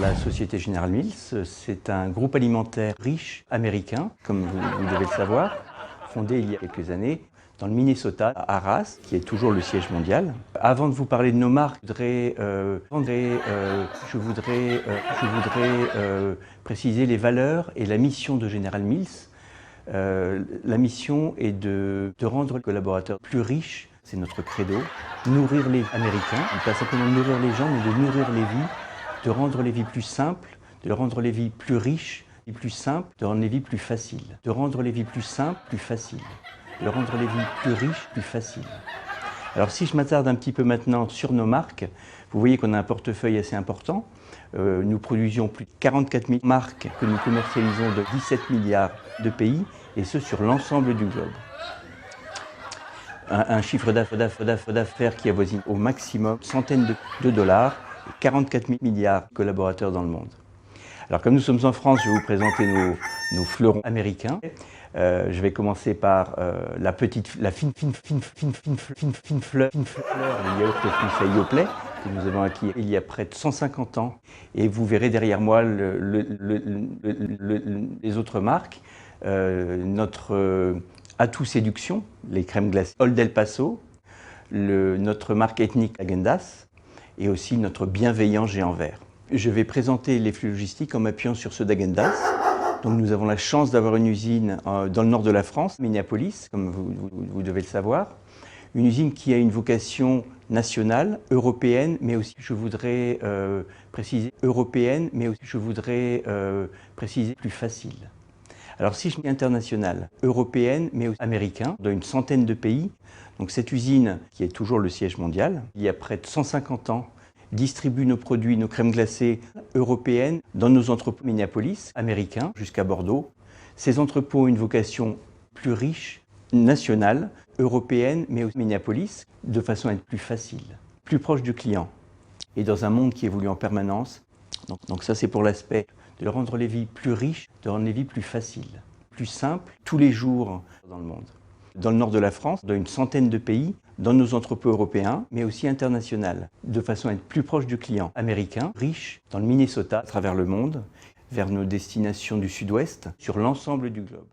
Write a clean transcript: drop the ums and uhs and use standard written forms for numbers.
La Société General Mills, c'est un groupe alimentaire riche américain, comme vous devez le savoir, fondé il y a quelques années dans le Minnesota, à Arras, qui est toujours le siège mondial. Avant de vous parler de nos marques, je voudrais préciser les valeurs et la mission de General Mills. La mission est de rendre les collaborateurs plus riches, c'est notre credo. Nourrir les Américains, pas simplement nourrir les gens, mais de nourrir les vies, de rendre les vies plus simples, de rendre les vies plus riches, plus simples, de rendre les vies plus faciles. De rendre les vies plus simples, plus faciles. De rendre les vies plus riches, plus faciles. Alors si je m'attarde un petit peu maintenant sur nos marques, vous voyez qu'on a un portefeuille assez important. Nous produisions plus de 44 000 marques que nous commercialisons de 17 milliards de pays, et ce sur l'ensemble du globe. Un chiffre d'affaires qui avoisine au maximum centaines de dollars, et 44 000 milliards de collaborateurs dans le monde. Alors comme nous sommes en France, je vais vous présenter nos fleurons américains. Je vais commencer par la fine fleur de yaourt fruits à Yoplait que nous avons acquis il y a près de 150 ans. Et vous verrez derrière moi les autres marques. Notre atout séduction, les crèmes glacées Old El Paso, notre marque ethnique Häagen-Dazs et aussi notre bienveillant géant vert. Je vais présenter les flux logistiques en m'appuyant sur ceux d'Häagen-Dazs. Donc nous avons la chance d'avoir une usine dans le nord de la France, Minneapolis, comme vous devez le savoir. Une usine qui a une vocation nationale, européenne, mais aussi, je voudrais préciser, européenne, mais aussi, je voudrais préciser, plus facile. Alors si je dis internationale, européenne, mais aussi américaine, dans une centaine de pays. Donc cette usine, qui est toujours le siège mondial, il y a près de 150 ans, distribue nos produits, nos crèmes glacées européennes dans nos entrepôts Minneapolis, américains, jusqu'à Bordeaux. Ces entrepôts ont une vocation plus riche, nationale, européenne, mais aussi Minneapolis, de façon à être plus facile, plus proche du client. Et dans un monde qui évolue en permanence, donc ça c'est pour l'aspect de rendre les vies plus riches, de rendre les vies plus faciles, plus simples, tous les jours dans le monde. Dans le nord de la France, dans une centaine de pays, dans nos entrepôts européens, mais aussi internationaux, de façon à être plus proche du client américain, riche, dans le Minnesota, à travers le monde, vers nos destinations du sud-ouest, sur l'ensemble du globe.